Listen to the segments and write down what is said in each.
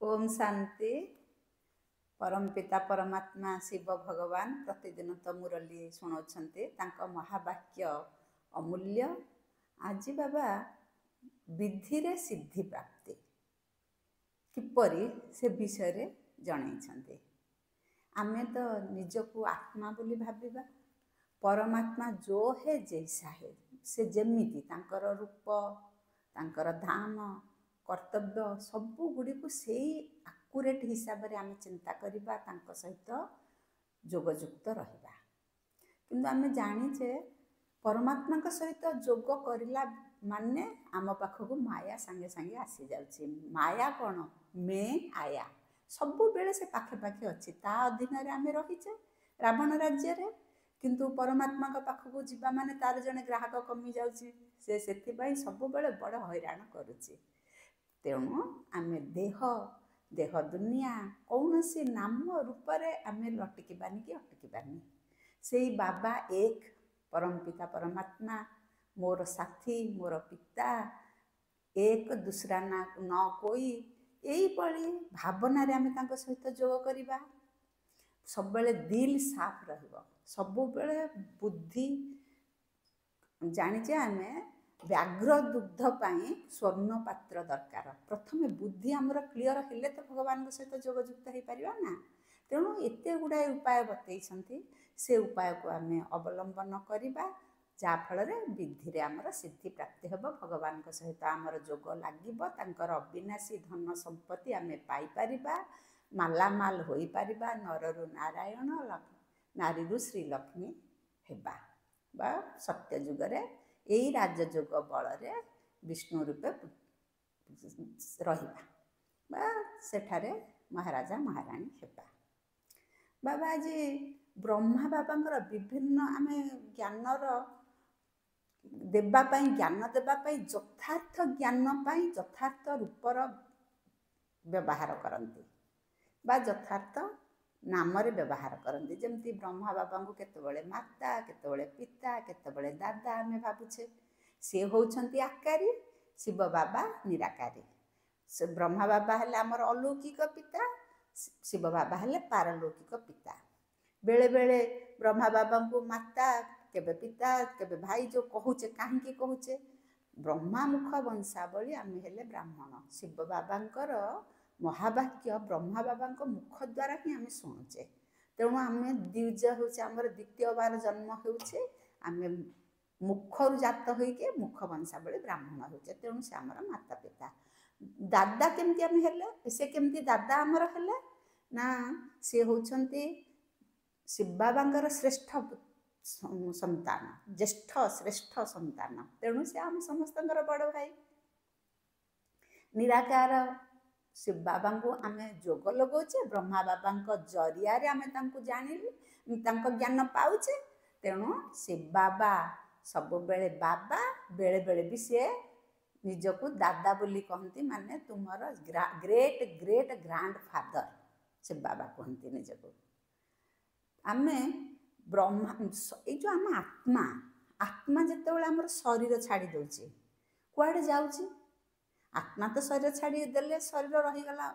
ओम शांति। परम पिता परमात्मा शिव भगवान प्रतिदिन तो मुरली शुणाउछन्ते तांका महावाक्य अमूल्य। आज बाबा विधि रे सिद्धि प्राप्ति किपरि से विषय रे जणाइछन्ते। आमे तो निजको आत्मा बोली भाबिबा, परमात्मा जो है जैसा है से जेमिति तांकर रूप तांकर धाम कर्तव्य सबु गुड़ी को सेई आकुरेट हिसाब रे आमे चिंता करिबा, तांको सहित जोगयुक्त रहिबा। किंतु आमे जानिचे परमात्मा का सहित जोग करिला माने आम पाखको माया संगे संगे आसी जाउची। माया कोन मैं आया सबु बेले से पाखे पाखे अछि, ता अधीन रे आमे रहिचे रावण राज्य रे। किंतु परमात्मा का पाखको जिबा माने तार जने ग्राहक कमी जाउची, से सेति पई सबु बेले बड़ हैरान करूची। तेणु आमे देह दुनिया कौन सी नाम रूप रे आमे लटकिबानी कि अटकिबानी। सेई बाबा एक परम पिता परमात्मा मोर साथी मोर पिता एक दूसरा ना न कोई एई पळी भावना रे आमे तांको सहित जोग करिबा। सब बेले दिल साफ रहिबो, सब बेले बुद्धि जानिचे आमे व्याघ्र दुग्ध पाई स्वर्ण पात्र दरकार। प्रथमे बुद्धि आमर क्लियर हेले तो भगवान सहित जोगयुक्त हो पारिबा ना। तेणु एते गुड़ाए उपाय बतैछन्ति, से उपाय को आमे अवलंबन करिबा, जा फल रे विधि रे आमर सिद्धि प्राप्ति हेबो। भगवान सहित आमर जोग लागिबो, तांकर अविनाशी धन संपत्ति आमे पाई पारिबा, मालामाल होई पारिबा, नररु नारायण नारीरु श्रीलक्ष्मी हेबा। बा सत्य जुग रे एई राजयोग बल रे विष्णु रूपे रहिबा, बा सेठारे महाराजा महाराणी हेबा। बाबा आज ब्रह्मा बाबांकर विभिन्न आमे ज्ञानर देबा पई ज्ञान देबा पई यथार्थ ज्ञान पई यथार्थ रूपर व्यवहार करंती, बा यथार्थ नाम रे व्यवहार करंती। जेमती ब्रह्मा बाबा को केतबेले माता केतबेले पिता केतबेले दादा आमे भाबुछे। से होउछन्ती आकारी, शिव बाबा निराकारी। से ब्रह्मा बाबा हेले आमर अलौकिक पिता, शिव बाबा हेले पारलौकिक पिता। बेले बेले ब्रह्मा बाबा को माता केबे पिता केबे भाई जो कहूचे, काहेकि कहूचे ब्रह्मा मुख वंशावली आमे हेले ब्राह्मण। शिव बाबांकर महावाक्य ब्रह्मा बाबा मुख द्वारा ही आमे शुणुचे। तेणु आमे द्विज होचे, आमर द्वितीय बार जन्म होउचे, आमे मुखरु जात होइके मुख वंशावली ब्राह्मण होचे। तेणु से आमर माता पिता। दादा केमती आमे हेले, से केमती दादा आमर हेले ना, से होउछन्ती शिव बाबांकर श्रेष्ठ संतान, ज्येष्ठ श्रेष्ठ संतान। तेणु से आम समस्तंकर बड़ भाई। निराकार शिव बाबा को आमे जोग लगोचे, ब्रह्मा बाबा जरिया रे आमे तांको जानिलु, तांको ज्ञान पाउचे। तेणु शिव बाबा सब बेले बाबा, बेले बेले भी से निजको दादा बोली कहती, माने तुमर great great grand father Shiv Baba कहती निजको। आमे ब्रह्मा ये जो आम आत्मा आत्मा जितेबाला आमर शरीर छाड़ी दउची कुआडे जाउची। आत्मा तो शरीर छाड़ी देले शरीर रहीगला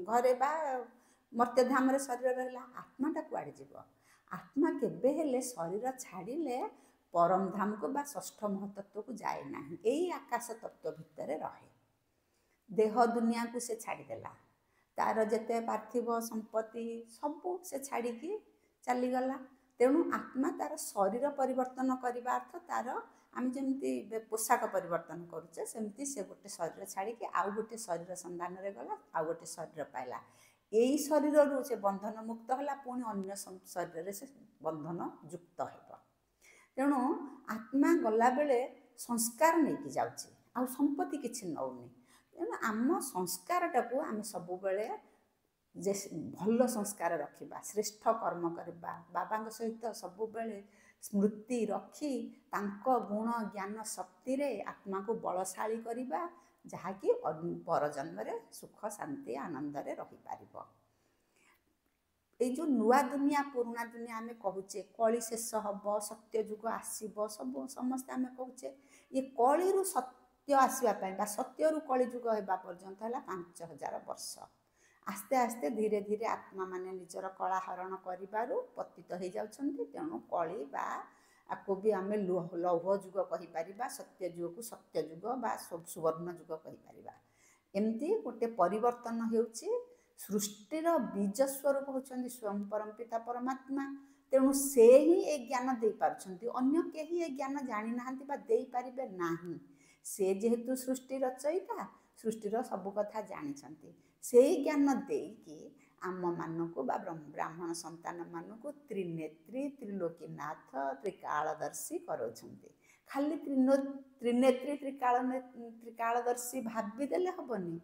घरे बा मर्त्यधाम रे शरीर रहिला, आत्माटा कुआडे जीव। आत्मा केबे हेले शरीर छाड़िले परम धाम को बा षष्ठ महतत्व को जाए नाही, एई आकाश तत्व भितर रहे। देह दुनिया को से छाड़ीदेला, तार जेते पार्थिव संपत्ति सबू से छाड़ी चलीगला। तेणु आत्मा तार शरीर परिवर्तन करने अर्थ तार आम जमी पोशाक परिवर्तन करुचे, सेमती से गोटे शरीर छाड़ी आउ गोटे शरीर संधान रे गला, आउ गोटे शरीर पाइला। यही शरीर रू से बंधन मुक्त होला, पुणी अन्य शरीर से बंधन युक्त हेब। तेणु आत्मा गला बेले संस्कार नहीं जाउची, आउ संपत्ति किछि नउनी। तेणु आम संस्कारटा को आम सब बेले जे भल संस्कार रखिबा, श्रेष्ठ कर्म करबा, बाबा सहित सब बेले स्मृति रखी तांको गुण ज्ञान शक्ति रे आत्मा को बलशाली करिबा, जहाँकि पर जन्म रे सुख शांति आनंद रे रही पारिबो। ए जो नुआ दुनिया पुराना दुनिया आमे कहूचे, कली शेष हब, सत्य जुग आसीबो, सब समस्त आमे कहूचे। ये कली रु ସତ୍ୟ ଆସିବା ପାଇଁ ବା ସତ୍ୟରୁ କଳିଯୁଗ ହେବା ପର୍ଯ୍ୟନ୍ତ ହେଲା 5000 ବର୍ଷ। ଆସ୍ତେ ଆସ୍ତେ ଧୀରେ ଧୀରେ ଆତ୍ମାମାନେ ନିଜର କଳା ହରଣ କରିବାରୁ ପତିତ ହେଇଯାଉଛନ୍ତି। ତେଣୁ କଳି ବା ଆକୁ ବି ଆମେ ଲୌହ ଯୁଗ କହିପାରିବା, ସତ୍ୟ ଯୁଗକୁ ସତ୍ୟ ଯୁଗ ବା ସୁବର୍ଣ୍ଣ ଯୁଗ କହିପାରିବା। ଏମିତି ଗୋଟେ ପରିବର୍ତ୍ତନ ହେଉଛି। ସୃଷ୍ଟିର ବୀଜ ସ୍ୱରୂପ ହେଉଛନ୍ତି ସ୍ୱୟଂ ପରମପିତା ପରମାତ୍ମା। ତେଣୁ ସେ ହିଁ ଏ ଜ୍ଞାନ ଦେଇପାରୁଛନ୍ତି, ଅନ୍ୟ କେହି ଏ ଜ୍ଞାନ ଜାଣିନାହାନ୍ତି ବା ଦେଇପାରିବେ ନାହିଁ। ସେ ଯେହେତୁ ସୃଷ୍ଟି ରଚୟିତା, ସୃଷ୍ଟିର ସବୁ କଥା ଜାଣିଛନ୍ତି। ସେଇ ଜ୍ଞାନ ଦେଇକି ଆମମାନଙ୍କୁ ବା ବ୍ରାହ୍ମଣ ସନ୍ତାନମାନଙ୍କୁ ତ୍ରିନେତ୍ରୀ, ତ୍ରିଲୋକୀନାଥ, ତ୍ରିକାଳଦର୍ଶୀ କରାଉଛନ୍ତି। ଖାଲି ତ୍ରିନେତ୍ରୀ ତ୍ରିକାଳଦର୍ଶୀ ଭାବିଦେଲେ ହେବନି।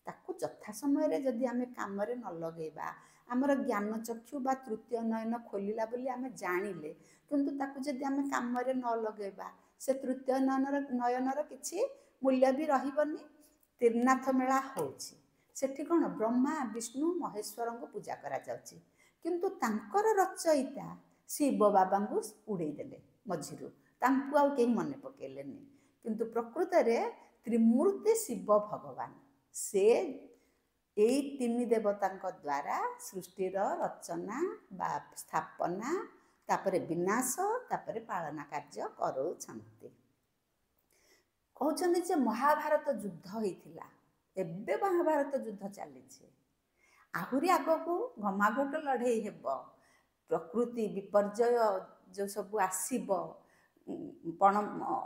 ତାକୁ ଯଥା ସମୟରେ ଯଦି ଆମେ କାମରେ ନ ଲଗେଇବା, ଆମର ଜ୍ଞାନ ଚକ୍ଷୁ ବା ତୃତୀୟ ନୟନ ଖୋଲିଲା ବୋଲି ଆମେ ଜାଣିଲେ, କିନ୍ତୁ ତାକୁ ଯଦି ଆମେ କାମରେ ନ ଲଗେଇବା, ସେ ତୃତୀୟ ନୟନର କିଛି ମୂଲ୍ୟ ବି ରହିବନି। ତ୍ରିନାଥ ମେଳା ହେଉଛି, ସେଠି କ'ଣ ବ୍ରହ୍ମା ବିଷ୍ଣୁ ମହେଶ୍ୱରଙ୍କୁ ପୂଜା କରାଯାଉଛି, କିନ୍ତୁ ତାଙ୍କର ରଚୟିତା ଶିବ ବାବାଙ୍କୁ ଉଡ଼େଇ ଦେଲେ ମଝିରୁ, ତାଙ୍କୁ ଆଉ କେହି ମନେ ପକେଇଲେନି। କିନ୍ତୁ ପ୍ରକୃତରେ ତ୍ରିମୂର୍ତ୍ତି ଶିବ ଭଗବାନ, ସେ ଏଇ ତିନି ଦେବତାଙ୍କ ଦ୍ୱାରା ସୃଷ୍ଟିର ରଚନା ବା ସ୍ଥାପନା, ତାପରେ ବିନାଶ, ତାପରେ ପାଳନା କାର୍ଯ୍ୟ କରାଉଛନ୍ତି। କହୁଛନ୍ତି ଯେ ମହାଭାରତ ଯୁଦ୍ଧ ହେଇଥିଲା, ଏବେ ମହାଭାରତ ଯୁଦ୍ଧ ଚାଲିଛି, ଆହୁରି ଆଗକୁ ଘମାଘୋଟ ଲଢ଼େଇ ହେବ। ପ୍ରକୃତି ବିପର୍ଯ୍ୟୟ ଯେଉଁ ସବୁ ଆସିବ,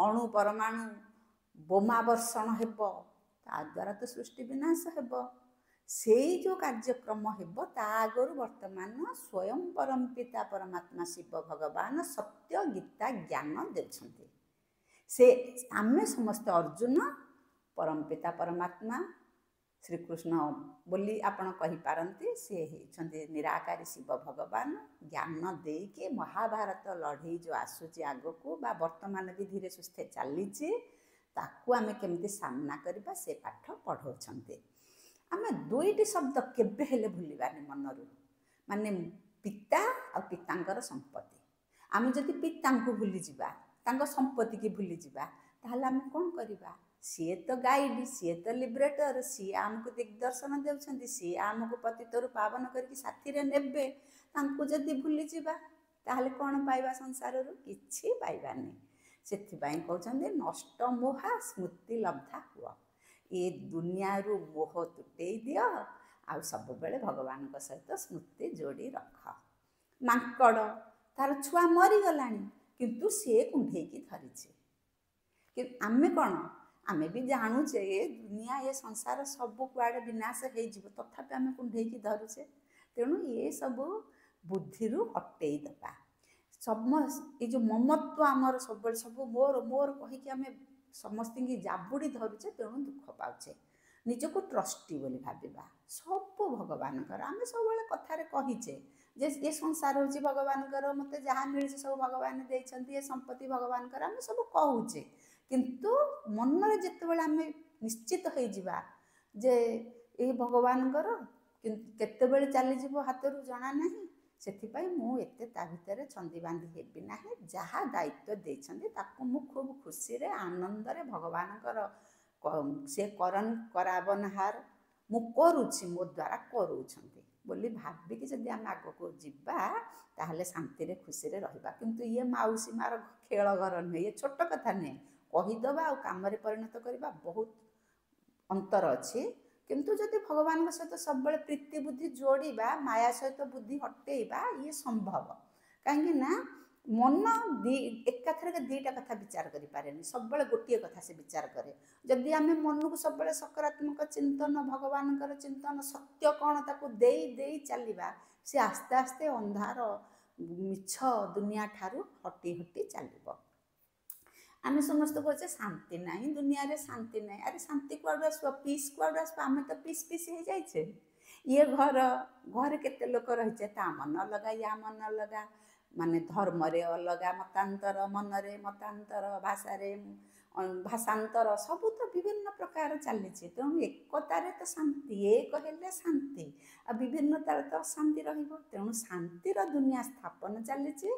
ଅଣୁ ପରମାଣୁ ବୋମା ବର୍ଷଣ ହେବ, ତା ଦ୍ୱାରା ତ ସୃଷ୍ଟି ବିନାଶ ହେବ। ସେଇ ଯେଉଁ କାର୍ଯ୍ୟକ୍ରମ ହେବ, ତା ଆଗରୁ ବର୍ତ୍ତମାନ ସ୍ୱୟଂ ପରମପିତା ପରମାତ୍ମା ଶିବ ଭଗବାନ ସତ୍ୟ ଗୀତା ଜ୍ଞାନ ଦେଉଛନ୍ତି। ସେ ଆମେ ସମସ୍ତେ ଅର୍ଜୁନ, ପରମପିତା ପରମାତ୍ମା ଶ୍ରୀକୃଷ୍ଣ ବୋଲି ଆପଣ କହିପାରନ୍ତି, ସେ ହେଉଛନ୍ତି ନିରାକାରୀ ଶିବ ଭଗବାନ। ଜ୍ଞାନ ଦେଇକି ମହାଭାରତ ଲଢ଼େଇ ଯେଉଁ ଆସୁଛି ଆଗକୁ ବା ବର୍ତ୍ତମାନ ବି ଧୀରେ ସୁସ୍ଥେ ଚାଲିଛି, ତାକୁ ଆମେ କେମିତି ସାମ୍ନା କରିବା ସେ ପାଠ ପଢ଼ାଉଛନ୍ତି। ଆମେ ଦୁଇଟି ଶବ୍ଦ କେବେ ହେଲେ ଭୁଲିବାନି ମନରୁ, ମାନେ ପିତା ଆଉ ପିତାଙ୍କର ସମ୍ପତ୍ତି। ଆମେ ଯଦି ପିତାଙ୍କୁ ଭୁଲିଯିବା, ତାଙ୍କ ସମ୍ପତ୍ତିକି ଭୁଲିଯିବା, ତାହେଲେ ଆମେ କ'ଣ କରିବା? ସିଏ ତ ଗାଇଡ୍, ସିଏ ତ ଲିବରେଟର, ସିଏ ଆମକୁ ଦିଗ୍ଦର୍ଶନ ଦେଉଛନ୍ତି, ସିଏ ଆମକୁ ପତିତରୁ ପାବନ କରିକି ସାଥିରେ ନେବେ। ତାଙ୍କୁ ଯଦି ଭୁଲିଯିବା, ତାହେଲେ କ'ଣ ପାଇବା ସଂସାରରୁ? କିଛି ପାଇବାନି। ସେଥିପାଇଁ କହୁଛନ୍ତି ନଷ୍ଟ ମୋହା ସ୍ମୃତି ଲବ୍ଧା ହୁଅ। ଏ ଦୁନିଆରୁ ମୋହ ତୁଟେଇ ଦିଅ, ଆଉ ସବୁବେଳେ ଭଗବାନଙ୍କ ସହିତ ସ୍ମୃତି ଯୋଡ଼ି ରଖ। ମାଙ୍କଡ଼, ତାର ଛୁଆ ମରିଗଲାଣି, କିନ୍ତୁ ସିଏ କୁଣ୍ଢେଇକି ଧରିଛି। କିନ୍ତୁ ଆମେ କ'ଣ? ଆମେ ବି ଜାଣୁଛେ ଏ ଦୁନିଆ, ଏ ସଂସାର ସବୁ କୁଆଡ଼େ ବିନାଶ ହେଇଯିବ, ତଥାପି ଆମେ କୁଣ୍ଢେଇକି ଧରୁଛେ। ତେଣୁ ଏସବୁ ବୁଦ୍ଧିରୁ ହଟେଇ ଦେବା। ଏଇ ଯେଉଁ ମମତ୍ୱ ଆମର ସବୁବେଳେ ସବୁ ମୋର ମୋର କହିକି ଆମେ ସମସ୍ତଙ୍କୁ ଜାବୁଡ଼ି ଧରୁଛେ, ତେଣୁ ଦୁଃଖ ପାଉଛେ। ନିଜକୁ ଟ୍ରଷ୍ଟି ବୋଲି ଭାବିବା, ସବୁ ଭଗବାନଙ୍କର। ଆମେ ସବୁବେଳେ କଥାରେ କହିଛେ ଯେ ଏ ସଂସାର ହେଉଛି ଭଗବାନଙ୍କର, ମୋତେ ଯାହା ମିଳିଛି ସବୁ ଭଗବାନ ଦେଇଛନ୍ତି, ଏ ସମ୍ପତ୍ତି ଭଗବାନଙ୍କର, ଆମେ ସବୁ କହୁଛେ। କିନ୍ତୁ ମନରେ ଯେତେବେଳେ ଆମେ ନିଶ୍ଚିତ ହେଇଯିବା ଯେ ଏଇ ଭଗବାନଙ୍କର, କେତେବେଳେ ଚାଲିଯିବ ହାତରୁ ଜଣା ନାହିଁ, ସେଥିପାଇଁ ମୁଁ ଏତେ ତା ଭିତରେ ଛନ୍ଦି ବାନ୍ଧି ହେବି ନାହିଁ। ଯାହା ଦାୟିତ୍ୱ ଦେଇଛନ୍ତି ତାକୁ ମୁଁ ଖୁବ୍ ଖୁସିରେ ଆନନ୍ଦରେ ଭଗବାନଙ୍କର ସେ କରାବନହାର ମୁଁ କରୁଛି, ମୋ ଦ୍ୱାରା କରୁଛନ୍ତି ବୋଲି ଭାବିକି ଯଦି ଆମେ ଆଗକୁ ଯିବା, ତାହେଲେ ଶାନ୍ତିରେ ଖୁସିରେ ରହିବା। କିନ୍ତୁ ଇଏ ମାଉସୀ ମାର ଖେଳ ଘର ନୁହେଁ, ଇଏ ଛୋଟ କଥା ନୁହେଁ। କହିଦେବା ଆଉ କାମରେ ପରିଣତ କରିବା ବହୁତ ଅନ୍ତର ଅଛି। କିନ୍ତୁ ଯଦି ଭଗବାନଙ୍କ ସହିତ ସବୁବେଳେ ପ୍ରୀତି ବୁଦ୍ଧି ଯୋଡ଼ିବା, ମାୟା ସହିତ ବୁଦ୍ଧି ହଟେଇବା, ଇଏ ସମ୍ଭବ। କାହିଁକି ନା ମନ ଏକାଥରକେ ଦୁଇଟା କଥା ବିଚାର କରିପାରେନି, ସବୁବେଳେ ଗୋଟିଏ କଥା ସେ ବିଚାର କରେ। ଯଦି ଆମେ ମନକୁ ସବୁବେଳେ ସକାରାତ୍ମକ ଚିନ୍ତନ, ଭଗବାନଙ୍କର ଚିନ୍ତନ, ସତ୍ୟ କ'ଣ ତାକୁ ଦେଇ ଦେଇ ଚାଲିବା, ସେ ଆସ୍ତେ ଆସ୍ତେ ଅନ୍ଧାର ମିଛ ଦୁନିଆ ଠାରୁ ହଟି ହଟି ଚାଲିବ। ଆମେ ସମସ୍ତେ କହୁଛେ ଶାନ୍ତି ନାହିଁ, ଦୁନିଆରେ ଶାନ୍ତି ନାହିଁ। ଆରେ ଶାନ୍ତି କୁଆଡ଼ୁ ଆସିବ? ପିସ୍ କୁଆଡ଼ୁ ଆସିବ? ଆମେ ତ ପିସ୍ ପିସ୍ ହେଇଯାଇଛେ। ଇଏ ଘରେ କେତେ ଲୋକ ରହିଛେ, ତା ମନ ଅଲଗା, ୟା ମନ ଅଲଗା, ମାନେ ଧର୍ମରେ ଅଲଗା ମତାନ୍ତର, ମନରେ ମତାନ୍ତର, ଭାଷାରେ ଭାଷାନ୍ତର ସବୁ ତ ବିଭିନ୍ନ ପ୍ରକାର ଚାଲିଛି। ତେଣୁ ଏକତାରେ ତ ଶାନ୍ତି, ଏକ ହେଲେ ଶାନ୍ତି, ଆଉ ବିଭିନ୍ନତାରେ ତ ଅଶାନ୍ତି ରହିବ। ତେଣୁ ଶାନ୍ତିର ଦୁନିଆ ସ୍ଥାପନ ଚାଲିଛି।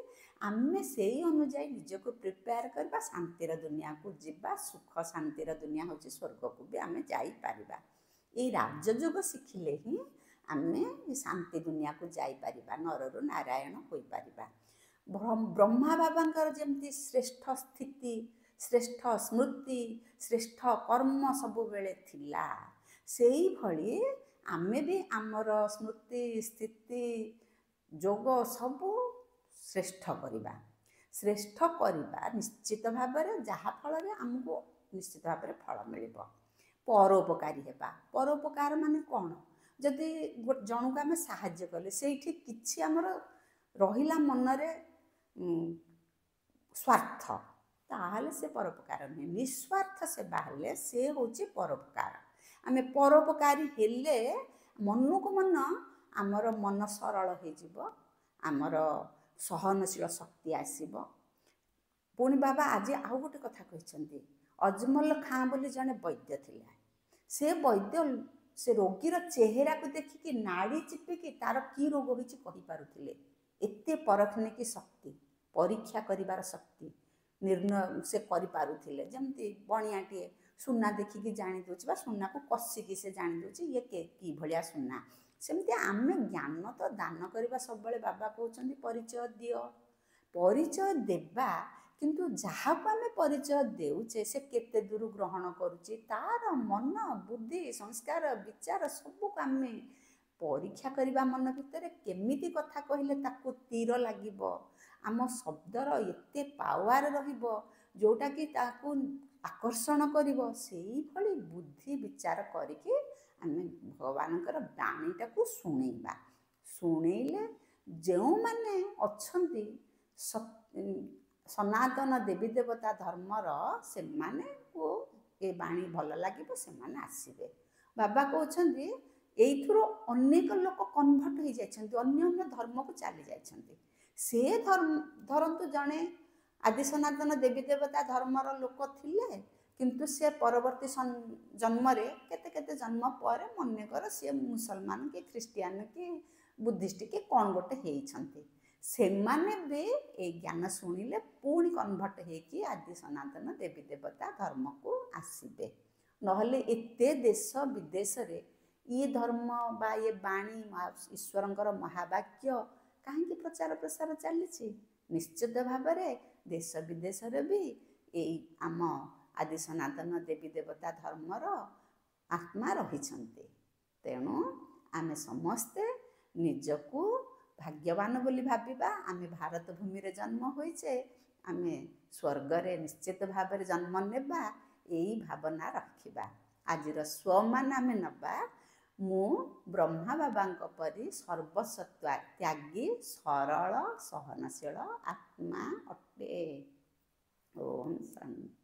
ଆମେ ସେଇ ଅନୁଯାୟୀ ନିଜକୁ ପ୍ରିପେୟାର କରିବା, ଶାନ୍ତିର ଦୁନିଆକୁ ଯିବା। ସୁଖ ଶାନ୍ତିର ଦୁନିଆ ହେଉଛି ସ୍ୱର୍ଗକୁ ବି ଆମେ ଯାଇପାରିବା। ଏଇ ରାଜଯୋଗ ଶିଖିଲେ ହିଁ ଆମେ ଶାନ୍ତି ଦୁନିଆକୁ ଯାଇପାରିବା, ନରରୁ ନାରାୟଣ ହୋଇପାରିବା। ବ୍ରହ୍ମା ବାବାଙ୍କର ଯେମିତି ଶ୍ରେଷ୍ଠ ସ୍ଥିତି, ଶ୍ରେଷ୍ଠ ସ୍ମୃତି, ଶ୍ରେଷ୍ଠ କର୍ମ ସବୁବେଳେ ଥିଲା, ସେଇଭଳି ଆମେ ବି ଆମର ସ୍ମୃତି, ସ୍ଥିତି, ଯୋଗ ସବୁ ଶ୍ରେଷ୍ଠ କରିବା। ଶ୍ରେଷ୍ଠ କରିବା ନିଶ୍ଚିତ ଭାବରେ, ଯାହାଫଳରେ ଆମକୁ ନିଶ୍ଚିତ ଭାବରେ ଫଳ ମିଳିବ। ପରୋପକାରୀ ହେବା। ପରୋପକାର ମାନେ କ'ଣ? ଯଦି ଜଣକୁ ଆମେ ସାହାଯ୍ୟ କଲେ, ସେଇଠି କିଛି ଆମର ରହିଲା ମନରେ ସ୍ୱାର୍ଥ, ତାହେଲେ ସେ ପରୋପକାର ନୁହେଁ। ନିଃସ୍ୱାର୍ଥ ସେବା ହେଲେ ସେ ହେଉଛି ପରୋପକାର। ଆମେ ପରୋପକାରୀ ହେଲେ ମନକୁ ମନ ଆମର ମନ ସରଳ ହୋଇଯିବ, ଆମର ସହନଶୀଳ ଶକ୍ତି ଆସିବ। ପୁଣି ବାବା ଆଜି ଆଉ ଗୋଟେ କଥା କହିଛନ୍ତି। ଅଜମଲ ଖାଁ ବୋଲି ଜଣେ ବୈଦ୍ୟ ଥିଲା। ସେ ବୈଦ୍ୟ ସେ ରୋଗୀର ଚେହେରାକୁ ଦେଖିକି ନାଡ଼ି ଚିପିକି ତାର କି ରୋଗ ହୋଇଛି କହିପାରୁଥିଲେ। ଏତେ ପରଖନିକି ଶକ୍ତି, ପରୀକ୍ଷା କରିବାର ଶକ୍ତି ନିର୍ଣ୍ଣୟ ସେ କରିପାରୁଥିଲେ। ଯେମିତି ବଣିଆଟିଏ ସୁନା ଦେଖିକି ଜାଣି ଦେଉଛି, ବା ସୁନାକୁ କଷିକି ସେ ଜାଣି ଦେଉଛି ଇଏ କି ଭଳିଆ ସୁନା। ସେମିତି ଆମେ ଜ୍ଞାନ ତ ଦାନ କରିବା ସବୁବେଳେ। ବାବା କହୁଛନ୍ତି ପରିଚୟ ଦିଅ, ପରିଚୟ ଦେବା, କିନ୍ତୁ ଯାହାକୁ ଆମେ ପରିଚୟ ଦେଉଛେ ସେ କେତେ ଦୂର ଗ୍ରହଣ କରୁଛି, ତାର ମନ, ବୁଦ୍ଧି, ସଂସ୍କାର, ବିଚାର ସବୁକୁ ଆମେ ପରୀକ୍ଷା କରିବା। ମନ ଭିତରେ କେମିତି କଥା କହିଲେ ତାକୁ ତୀର ଲାଗିବ, ଆମ ଶବ୍ଦର ଏତେ ପାୱାର ରହିବ ଯେଉଁଟାକି ତାକୁ ଆକର୍ଷଣ କରିବ। ସେଇଭଳି ବୁଦ୍ଧି ବିଚାର କରିକି ଆମେ ଭଗବାନଙ୍କର ବାଣୀଟାକୁ ଶୁଣେଇବା। ଶୁଣେଇଲେ ଯେଉଁମାନେ ଅଛନ୍ତି ସନାତନ ଦେବୀ ଦେବତା ଧର୍ମର, ସେମାନଙ୍କୁ ଏ ବାଣୀ ଭଲ ଲାଗିବ, ସେମାନେ ଆସିବେ। ବାବା କହୁଛନ୍ତି ଏଇଥିରୁ ଅନେକ ଲୋକ କନଭର୍ଟ ହୋଇଯାଇଛନ୍ତି, ଅନ୍ୟ ଅନ୍ୟ ଧର୍ମକୁ ଚାଲି ଯାଇଛନ୍ତି। ସେ ଧରନ୍ତୁ ଜଣେ ଆଦି ସନାତନ ଦେବୀ ଦେବତା ଧର୍ମର ଲୋକ ଥିଲେ, କିନ୍ତୁ ସେ ପରବର୍ତ୍ତୀ ଜନ୍ମରେ କେତେ କେତେ ଜନ୍ମ ପରେ ମନେକର ସିଏ ମୁସଲମାନ କି ଖ୍ରୀଷ୍ଟିଆନ କି ବୁଦ୍ଧିଷ୍ଟ କି କ'ଣ ଗୋଟେ ହେଇଛନ୍ତି। ସେମାନେ ବି ଏଇ ଜ୍ଞାନ ଶୁଣିଲେ ପୁଣି କନଭର୍ଟ ହେଇକି ଆଦି ସନାତନ ଦେବୀ ଦେବତା ଧର୍ମକୁ ଆସିବେ। ନହେଲେ ଏତେ ଦେଶ ବିଦେଶରେ ଇଏ ଧର୍ମ ବା ଇଏ ବାଣୀ ଈଶ୍ୱରଙ୍କର ମହାବାକ୍ୟ କାହିଁକି ପ୍ରଚାର ପ୍ରସାର ଚାଲିଛି? ନିଶ୍ଚିତ ଭାବରେ ଦେଶ ବିଦେଶରେ ବି ଏଇ ଆମ ଆଦି ସନାତନ ଦେବୀ ଦେବତା ଧର୍ମର ଆତ୍ମା ରହିଛନ୍ତି। ତେଣୁ ଆମେ ସମସ୍ତେ ନିଜକୁ ଭାଗ୍ୟବାନ ବୋଲି ଭାବିବା। ଆମେ ଭାରତ ଭୂମିରେ ଜନ୍ମ ହୋଇଛେ, ଆମେ ସ୍ୱର୍ଗରେ ନିଶ୍ଚିତ ଭାବରେ ଜନ୍ମ ନେବା, ଏଇ ଭାବନା ରଖିବା। ଆଜିର ସ୍ୱମାନ ଆମେ ନେବା, ମୁଁ ବ୍ରହ୍ମା ବାବାଙ୍କ ପରି ସର୍ବସ୍ୱ ତ୍ୟାଗୀ, ସରଳ, ସହନଶୀଳ ଆତ୍ମା ଅଟେ। ଓମ୍ ଶାନ୍ତି।